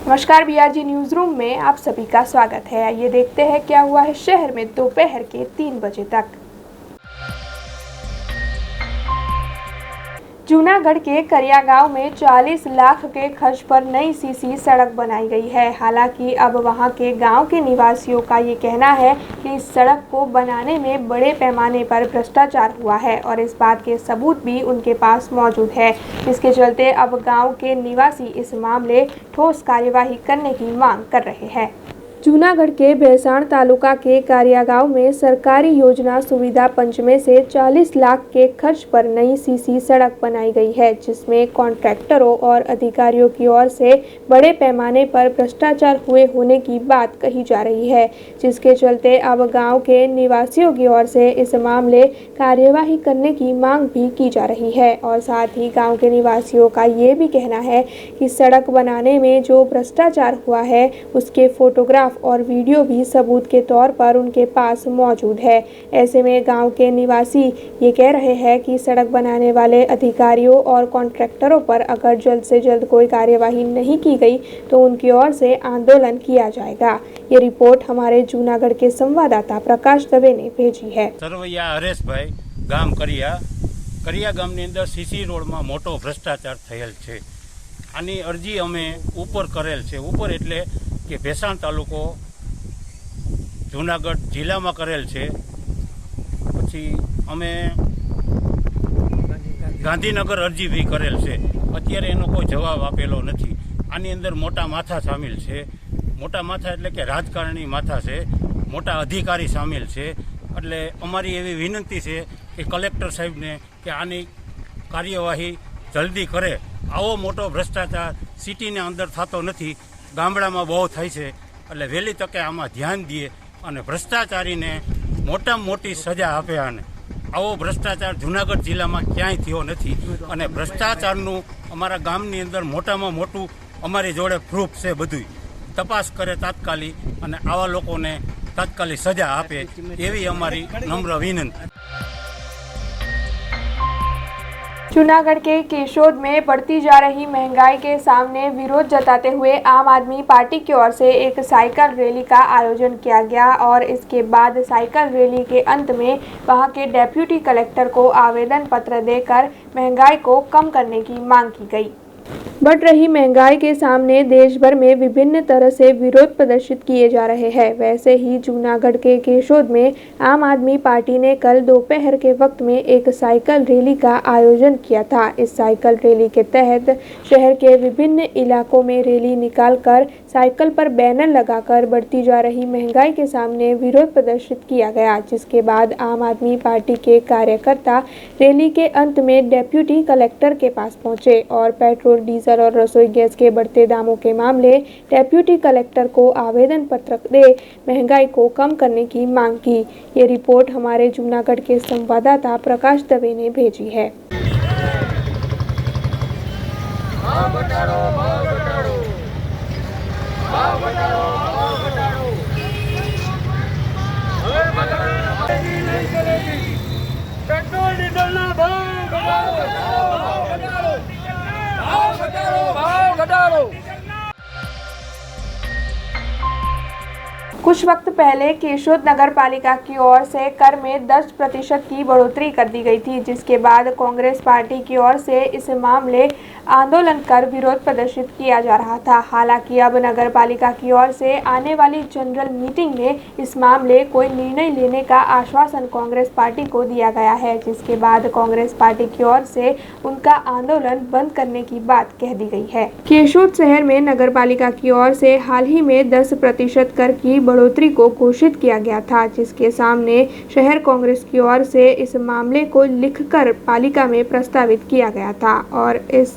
नमस्कार, BRG news room में आप सभी का स्वागत है। आइए देखते हैं क्या हुआ है शहर में दोपहर के 3 बजे तक। जूनागढ़ के करिया गांव में 40 लाख के खर्च पर नई सीसी सड़क बनाई गई है। हालांकि अब वहां के गांव के निवासियों का ये कहना है कि इस सड़क को बनाने में बड़े पैमाने पर भ्रष्टाचार हुआ है और इस बात के सबूत भी उनके पास मौजूद है, जिसके चलते अब गांव के निवासी इस मामले ठोस कार्यवाही करने की मांग कर रहे हैं। जूनागढ़ के भैंसाण तालुका के कारिया गांव में सरकारी योजना सुविधा पंच में से 40 लाख के खर्च पर नई सीसी सड़क बनाई गई है, जिसमें कॉन्ट्रैक्टरों और अधिकारियों की ओर से बड़े पैमाने पर भ्रष्टाचार हुए होने की बात कही जा रही है, जिसके चलते अब गांव के निवासियों की ओर से इस मामले कार्यवाही करने की मांग भी की जा रही है। और साथ ही गाँव के निवासियों का ये भी कहना है कि सड़क बनाने में जो भ्रष्टाचार हुआ है उसके फोटोग्राफ और वीडियो भी सबूत के तौर पर उनके पास मौजूद है। ऐसे में गांव के निवासी ये कह रहे हैं कि सड़क बनाने वाले अधिकारियों और कॉन्ट्रैक्टरों पर अगर जल्द से जल्द कोई कार्यवाही नहीं की गई तो उनकी ओर से आंदोलन किया जाएगा। ये रिपोर्ट हमारे जूनागढ़ के संवाददाता प्रकाश दवे ने भेजी है। सरवैया हरेश भाई गाम करिया गामनी अंदर सीसी रोड में मोटो भ्रष्टाचार थયેલ છે। આની અરજી અમે ઉપર કરેલ છે। ઉપર એટલે કે ભેંસાણ તાલુકો જૂનાગઢ જિલ્લામાં કરેલ છે। પછી અમે ગાંધીનગર અરજી બી કરેલ છે। અત્યારે એનો કોઈ જવાબ આપેલો નથી। આની અંદર મોટા માથા સામેલ છે। મોટા માથા એટલે કે રાજકારણી માથા છે, મોટા અધિકારી સામેલ છે। એટલે અમારી એવી વિનંતી છે કે કલેક્ટર સાહેબને કે આની કાર્યવાહી જલ્દી કરે। આવો મોટો ભ્રષ્ટાચાર સિટીને અંદર થતો નથી, ગામડામાં બહુ થાય છે। એટલે વહેલી તકે આમાં ધ્યાન દે અને ભ્રષ્ટાચારીને મોટામાં મોટી સજા આપે। અને આવો ભ્રષ્ટાચાર જૂનાગઢ જિલ્લામાં ક્યાંય થયો નથી અને ભ્રષ્ટાચારનું અમારા ગામની અંદર મોટામાં મોટું અમારી જોડે પ્રૂફ છે। બધું તપાસ કરે તાત્કાલિક અને આવા લોકોને તાત્કાલિક સજા આપે એવી અમારી નમ્ર વિનંતી। जूनागढ़ के केशोद में बढ़ती जा रही महंगाई के सामने विरोध जताते हुए आम आदमी पार्टी की ओर से एक साइकिल रैली का आयोजन किया गया और इसके बाद साइकिल रैली के अंत में वहां के डेप्यूटी कलेक्टर को आवेदन पत्र देकर महंगाई को कम करने की मांग की गई। बढ़ रही महंगाई के सामने देश भर में विभिन्न तरह से विरोध प्रदर्शित किए जा रहे हैं। वैसे ही जूनागढ़ के केशोद में आम आदमी पार्टी ने कल दोपहर के वक्त में एक साइकिल रैली का आयोजन किया था। इस साइकिल रैली के तहत शहर के विभिन्न इलाकों में रैली निकालकर साइकिल पर बैनर लगाकर बढ़ती जा रही महंगाई के सामने विरोध प्रदर्शित किया गया, जिसके बाद आम आदमी पार्टी के कार्यकर्ता रैली के अंत में डेप्यूटी कलेक्टर के पास पहुंचे और पेट्रोल, डीजल और रसोई गैस के बढ़ते दामों के मामले डेप्यूटी कलेक्टर को आवेदन पत्र दे महंगाई को कम करने की मांग की। ये रिपोर्ट हमारे जूनागढ़ के संवाददाता प्रकाश दवे ने भेजी है। पेट्रोल डीजल ना भाव घटाड़ो। कुछ वक्त पहले केशोद नगर पालिका की ओर से कर में 10% की बढ़ोतरी कर दी गई थी, जिसके बाद कांग्रेस पार्टी की ओर से इस मामले आंदोलन कर विरोध प्रदर्शित किया जा रहा था। हालांकि अब नगर पालिका की ओर से आने वाली जनरल मीटिंग में इस मामले कोई निर्णय लेने का आश्वासन कांग्रेस पार्टी को दिया गया है, जिसके बाद कांग्रेस पार्टी की ओर से उनका आंदोलन बंद करने की बात कह दी गई है। केशोद शहर में नगर पालिका की ओर से हाल ही में 10% कर की बढ़ोतरी को घोषित किया गया था, जिसके सामने शहर कांग्रेस की ओर से इस मामले को लिखकर पालिका में प्रस्तावित किया गया था और इस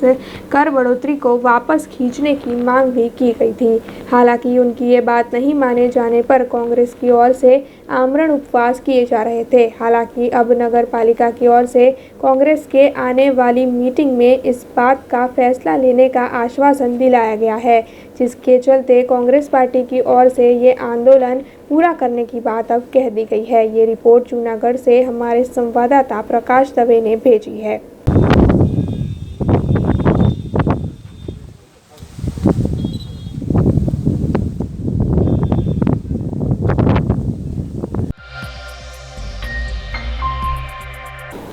कर बढ़ोतरी को वापस खींचने की मांग भी की गई थी। हालांकि उनकी ये बात नहीं माने जाने पर कांग्रेस की ओर से आमरण उपवास किए जा रहे थे। हालांकि अब नगर पालिका की ओर से कांग्रेस के आने वाली मीटिंग में इस बात का फैसला लेने का आश्वासन दिलाया गया है, जिसके चलते कांग्रेस पार्टी की ओर से ये आंदोलन पूरा करने की बात अब कह दी गई है। ये रिपोर्ट जूनागढ़ से हमारे संवाददाता प्रकाश दवे ने भेजी है।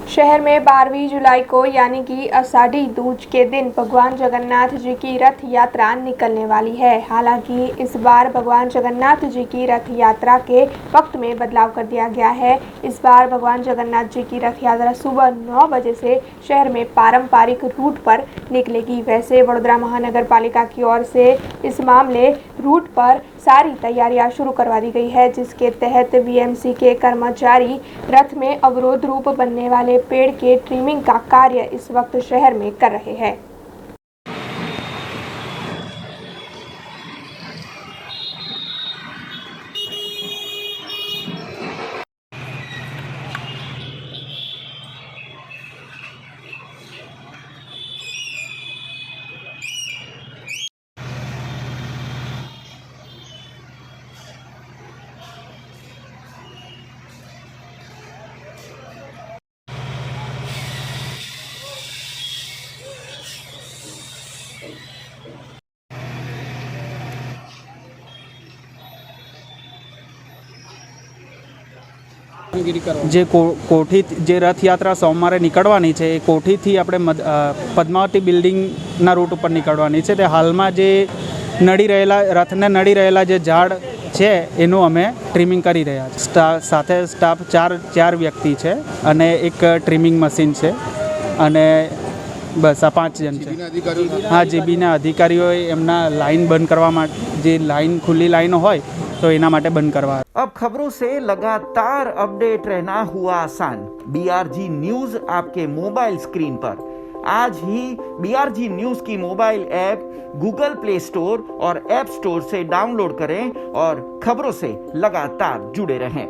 शहर में 12वीं जुलाई को यानी कि आषाढ़ी दूज के दिन भगवान जगन्नाथ जी की रथ यात्रा निकलने वाली है। हालांकि इस बार भगवान जगन्नाथ जी की रथ यात्रा के वक्त में बदलाव कर दिया गया है। इस बार भगवान जगन्नाथ जी की रथ यात्रा सुबह 9 बजे से शहर में पारंपरिक रूट पर निकलेगी। वैसे वडोदरा महानगर पालिका की ओर से इस मामले रूट पर सारी तैयारियां शुरू करवा दी गई है, जिसके तहत वीएमसी के कर्मचारी रथ में अवरोध रूप बनने वाले पेड़ के ट्रिमिंग का कार्य इस वक्त शहर में कर रहे हैं। જે કોઠી જે રથયાત્રા સોમવારે નીકળવાની છે એ કોઠીથી આપણે પદ્માવતી બિલ્ડિંગના રૂટ ઉપર નીકળવાની છે. તે હાલમાં જે નડી રહેલા રથને નડી રહેલા જે ઝાડ છે એનું અમે ટ્રીમિંગ કરી રહ્યા છીએ. સાથે સ્ટાફ ચાર વ્યક્તિ છે અને એક ટ્રીમિંગ મશીન છે અને બસ આ 5 જણ છે. હા, જીબીના અધિકારીઓએ એમના લાઈન બંધ કરવા માટે, જે લાઈન ખુલ્લી લાઈનો હોય तो इना माटे बंद करवा. अब खबरों से लगातार अपडेट रहना हुआ आसान. BRG न्यूज आपके मोबाइल स्क्रीन पर. आज ही BRG न्यूज की mobile app Google play store और ऐप स्टोर से डाउनलोड करें और खबरों से लगातार जुड़े रहें.